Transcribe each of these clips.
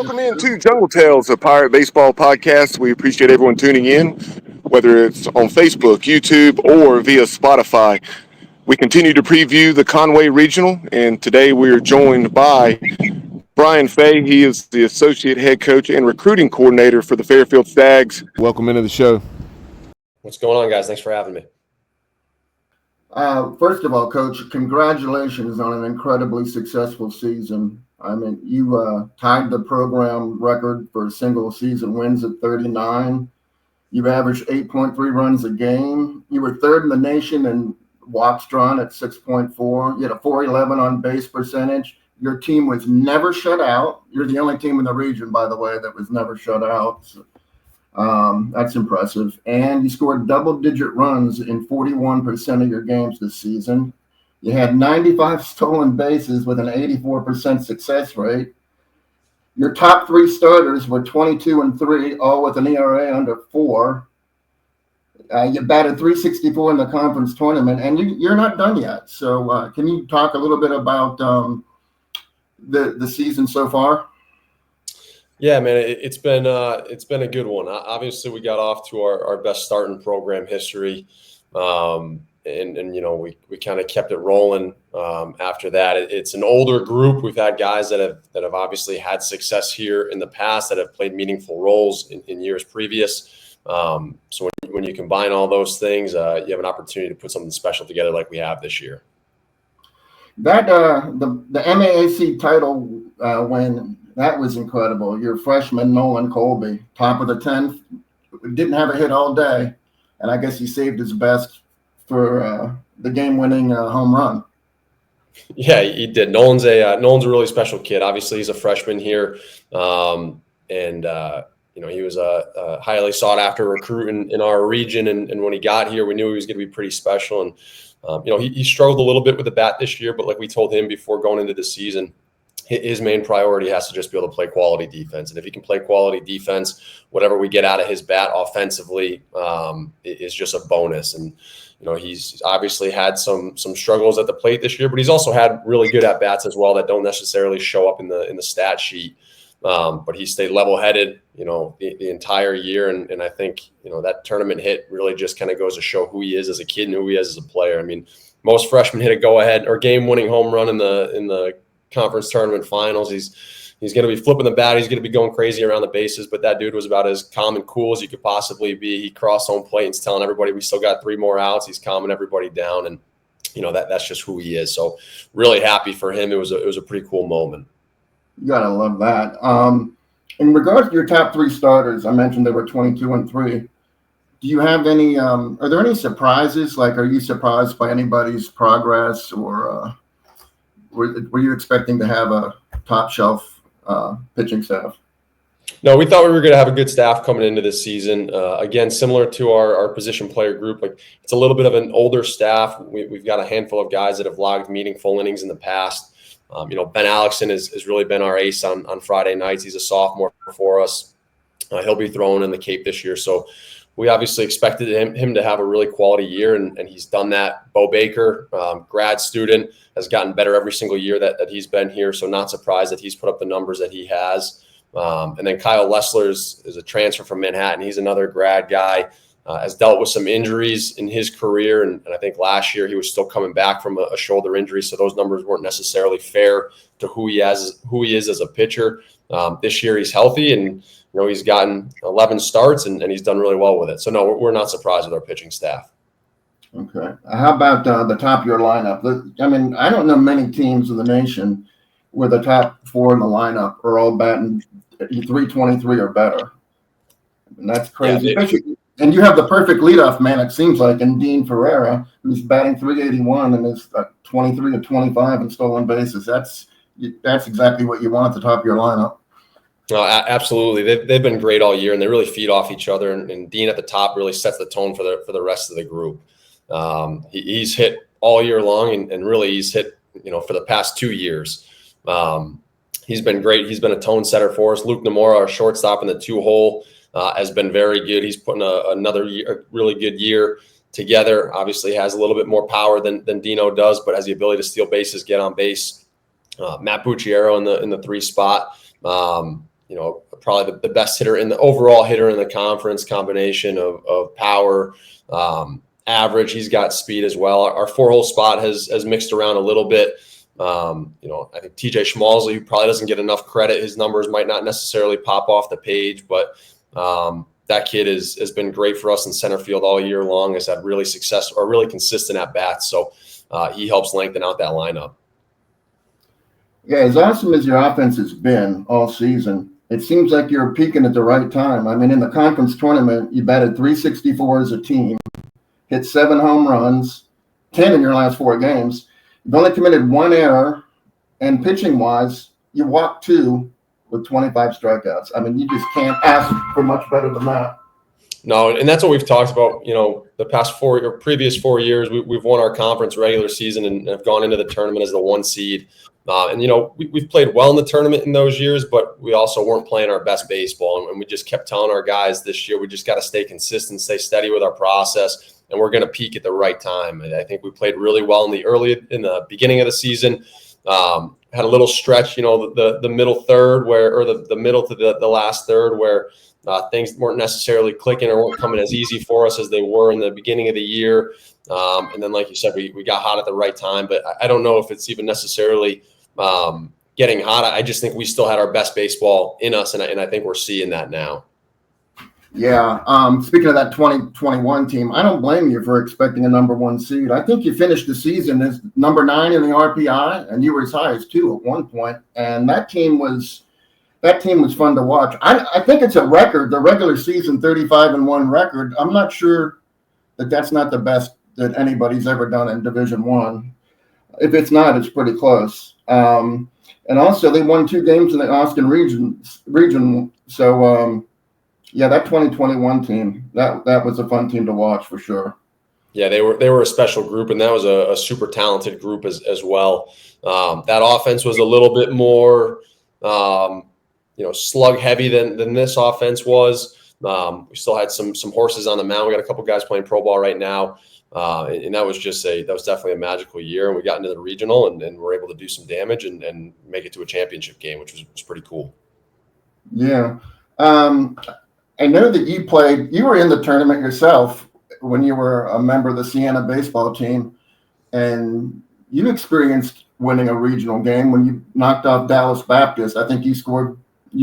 Welcome into Jungle Tales, a pirate baseball podcast. We appreciate everyone tuning in, whether it's on Facebook, YouTube, or via Spotify. We continue to preview the Conway Regional, and today we are joined by Brian Fay. He is the associate head coach and recruiting coordinator for the Fairfield Stags. Welcome into the show. What's going on, guys? Thanks for having me. First of all, Coach, congratulations on an incredibly successful season. I mean, you tied the program record for single season wins at 39. You've averaged 8.3 runs a game. You were third in the nation in walks drawn at 6.4. You had a 411 on base percentage. Your team was never shut out. You're the only team in the region, by the way, that was never shut out. So, that's impressive. And you scored double-digit runs in 41% of your games this season. You had 95 stolen bases with an 84% success rate. Your top three starters were 22-3, all with an ERA under 4. You batted 364 in the conference tournament, and you're not done yet. So can you talk a little bit about the season so far? Yeah, man, it's been a good one. Obviously, we got off to our best start in program history, and you know we kind of kept it rolling after that. It's an older group. We've had guys that have obviously had success here in the past that have played meaningful roles in years previous. So when you combine all those things, you have an opportunity to put something special together like we have this year. That the MAAC title win, that was incredible. Your freshman Nolan Colby, top of the 10th, didn't have a hit all day, and I guess he saved his best for the game-winning home run. Yeah, he did. Nolan's a really special kid. Obviously, he's a freshman here, and you know, he was a highly sought-after recruit in our region. And when he got here, we knew he was going to be pretty special. And you know, he struggled a little bit with the bat this year, but like we told him before going into the season, his main priority has to just be able to play quality defense. And if he can play quality defense, whatever we get out of his bat offensively is just a bonus. And, you know, he's obviously had some struggles at the plate this year, but he's also had really good at-bats as well that don't necessarily show up in the stat sheet. But he stayed level-headed, you know, the entire year. And I think, you know, that tournament hit really just kind of goes to show who he is as a kid and who he is as a player. I mean, most freshmen hit a go-ahead or game-winning home run in the conference tournament finals. He's going to be flipping the bat. He's going to be going crazy around the bases, but that dude was about as calm and cool as you could possibly be. He crossed home plate and he's telling everybody we still got 3 more outs. He's calming everybody down, and you know that's just who he is. So really happy for him. It was a pretty cool moment. You gotta love that. In regards to your top 3 starters, I mentioned they were 22-3. Do you have any? Are there any surprises? Like, are you surprised by anybody's progress, or were you expecting to have a top shelf pitching staff? No, we thought we were going to have a good staff coming into this season. Again, similar to our position player group, like it's a little bit of an older staff. We've got a handful of guys that have logged meaningful innings in the past. You know, Ben Alexson has really been our ace on Friday nights. He's a sophomore for us. He'll be throwing in the Cape this year. So we obviously expected him to have a really quality year, and he's done that. Bo Baker, grad student, has gotten better every single year that he's been here. So not surprised that he's put up the numbers that he has. And then Kyle Lessler is a transfer from Manhattan. He's another grad guy, has dealt with some injuries in his career. And I think last year he was still coming back from a shoulder injury. So those numbers weren't necessarily fair to who he is as a pitcher. This year he's healthy, and you know, he's gotten 11 starts and he's done really well with it. So no, we're not surprised with our pitching staff. Okay. How about the top of your lineup? I mean, I don't know many teams in the nation where the top 4 in the lineup are all batting 323 or better. And that's crazy. Yeah, and you have the perfect leadoff man, it seems like, in Dean Ferreira, who's batting 381 and is 23-25 in stolen bases. That's exactly what you want at the top of your lineup. No, absolutely. They've been great all year, and they really feed off each other. And Dean at the top really sets the tone for the rest of the group. He's hit all year long, and really he's hit, you know, for the past 2 years. He's been great. He's been a tone setter for us. Luke Namora, our shortstop in the 2-hole, has been very good. He's putting another year, a really good year together. Obviously has a little bit more power than Dino does, but has the ability to steal bases, get on base. Matt Bucciero in the 3 spot. probably the best hitter in the overall hitter in the conference, combination of power, average. He's got speed as well. Our 4-hole spot has mixed around a little bit. I think TJ Schmalzley, who probably doesn't get enough credit, his numbers might not necessarily pop off the page, but that kid has been great for us in center field all year long. Has had really consistent at bats. So he helps lengthen out that lineup. Yeah, as awesome as your offense has been all season, it seems like you're peaking at the right time. I mean, in the conference tournament, you batted .364 as a team, hit 7 home runs, 10 in your last 4 games. You've only committed 1 error, and pitching-wise, you walked 2 with 25 strikeouts. I mean, you just can't ask for much better than that. No, and that's what we've talked about, the past previous 4 years. We've won our conference regular season and have gone into the tournament as the 1 seed. We've played well in the tournament in those years, but we also weren't playing our best baseball. And we just kept telling our guys this year, we just got to stay consistent, stay steady with our process, and we're going to peak at the right time. And I think we played really well in the beginning of the season. Had a little stretch, the middle third the middle to the last third where things weren't necessarily clicking or weren't coming as easy for us as they were in the beginning of the year. And then, like you said, we got hot at the right time. But I don't know if it's even necessarily getting hot. I just think we still had our best baseball in us, and I think we're seeing that now. Yeah. Speaking of that 2021 team, I don't blame you for expecting a number 1 seed. I think you finished the season as number 9 in the RPI, and you were as high as 2 at one point. And that team was fun to watch. I think it's a record, the regular season 35-1 record. I'm not sure that's not the best that anybody's ever done in Division I. If it's not, it's pretty close. And also, they won 2 games in the Austin region. So, that 2021 team, that was a fun team to watch for sure. Yeah, they were a special group, and that was a super talented group as well. That offense was a little bit more, slug heavy than this offense was. We still had some horses on the mound. We got a couple guys playing pro ball right now. And that was definitely a magical year. And we got into the regional and were able to do some damage and make it to a championship game, which was pretty cool. Yeah. I know that you were in the tournament yourself when you were a member of the Siena baseball team, and you experienced winning a regional game when you knocked off Dallas Baptist. I think you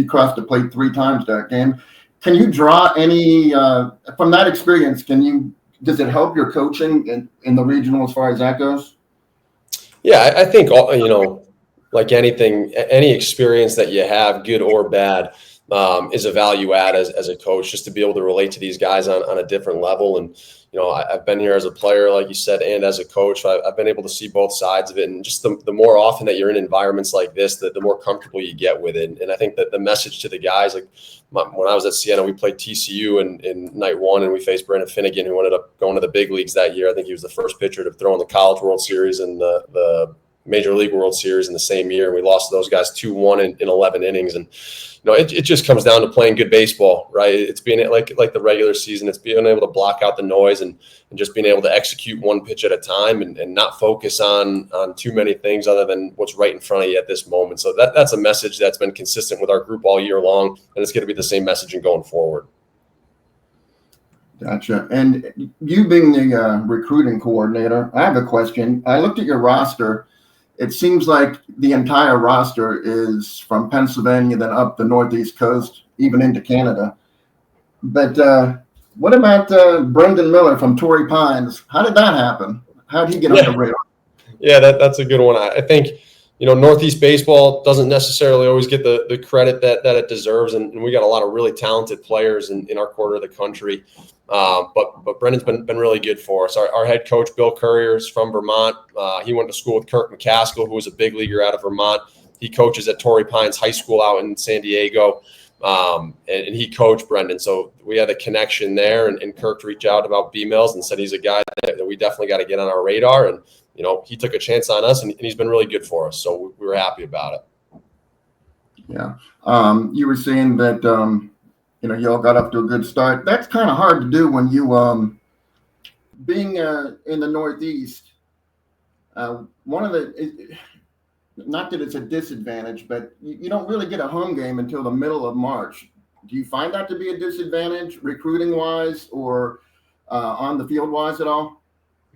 crossed the plate 3 times that game. Can you draw any, from that experience, does it help your coaching in the regional as far as that goes? Yeah, I think, like anything, any experience that you have, good or bad, is a value add as a coach, just to be able to relate to these guys on a different level. And, I've been here as a player, like you said, and as a coach. I've been able to see both sides of it. And just the more often that you're in environments like this, the more comfortable you get with it. And I think that the message to the guys, like when I was at Siena, we played TCU in night 1, and we faced Brandon Finnegan, who ended up going to the big leagues that year. I think he was the first pitcher to throw in the College World Series and the Major League World Series in the same year. And we lost to those guys 2-1 in 11 innings. And it just comes down to playing good baseball, right? It's being like the regular season. It's being able to block out the noise and just being able to execute 1 pitch at a time and not focus on too many things other than what's right in front of you at this moment. So that's a message that's been consistent with our group all year long, and it's going to be the same messaging going forward. Gotcha. And you being the recruiting coordinator, I have a question. I looked at your roster. It seems like the entire roster is from Pennsylvania, then up the Northeast coast, even into Canada. But what about Brendan Miller from Torrey Pines? How did that happen? How did he get on the radar? Yeah, that's a good one. I think, Northeast baseball doesn't necessarily always get the credit that it deserves. And we got a lot of really talented players in our quarter of the country. But Brendan's been really good for us. Our head coach, Bill Courier, is from Vermont. He went to school with Kirk McCaskill, who was a big leaguer out of Vermont. He coaches at Torrey Pines High School out in San Diego. And he coached Brendan. So we had a connection there. And Kirk reached out about B-Mills and said he's a guy that we definitely got to get on our radar. And, he took a chance on us, and he's been really good for us. So we were happy about it. Yeah. You were saying that, you all got up to a good start. That's kind of hard to do when you, being in the Northeast, one of the not that it's a disadvantage, but you don't really get a home game until the middle of March. Do you find that to be a disadvantage recruiting wise or on the field wise at all?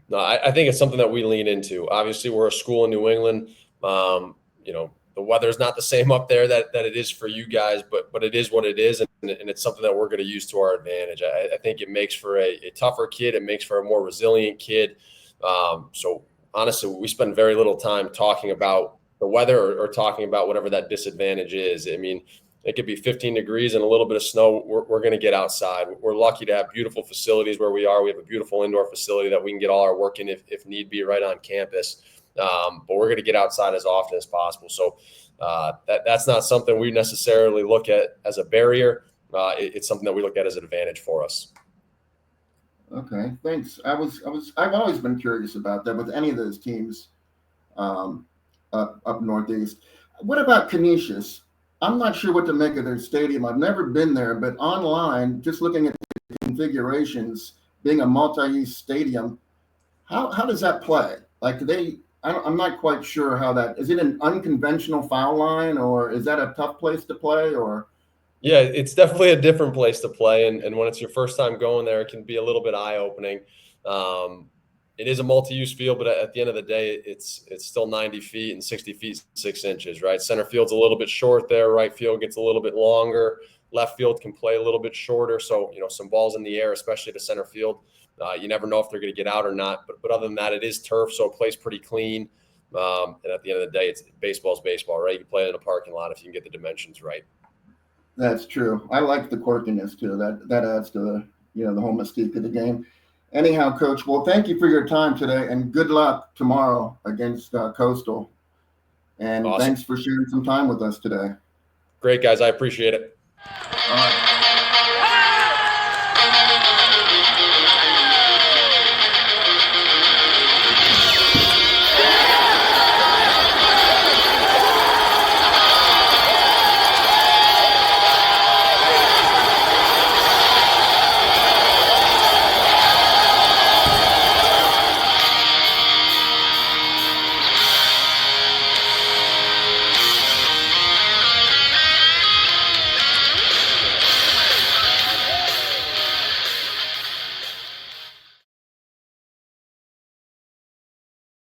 No, I think it's something that we lean into. Obviously, we're a school in New England. The weather's not the same up there that it is for you guys, but it is what it is, and it's something that we're going to use to our advantage. I think it makes for a tougher kid. It makes for a more resilient kid. So honestly, we spend very little time talking about the weather or talking about whatever that disadvantage is. I mean, it could be 15 degrees and a little bit of snow. We're going to get outside. We're lucky to have beautiful facilities where we are. We have a beautiful indoor facility that we can get all our work in if need be right on campus. But we're going to get outside as often as possible. So that's not something we necessarily look at as a barrier. It's something that we look at as an advantage for us. Okay, thanks. I've always been curious about that with any of those teams up northeast. What about Canisius? I'm not sure what to make of their stadium. I've never been there, but online, just looking at the configurations, being a multi-use stadium, how does that play? Like, I'm not quite sure how that is. It an unconventional foul line, or is that a tough place to play? Or yeah, it's definitely a different place to play, and when it's your first time going there, it can be a little bit eye-opening. It is a multi-use field, but at the end of the day, it's still 90 feet and 60 feet 6 inches, right? Center field's a little bit short there. Right field gets a little bit longer. Left field can play a little bit shorter. So, some balls in the air, especially to center field, you never know if they're going to get out or not. But other than that, it is turf, so it plays pretty clean. And at the end of the day, baseball's baseball, right? You can play it in a parking lot if you can get the dimensions right. That's true. I like the quirkiness too. That adds to the whole mystique of the game. Anyhow, Coach, well, thank you for your time today, and good luck tomorrow against Coastal. And Awesome. Thanks for sharing some time with us today. Great, guys. I appreciate it. All right.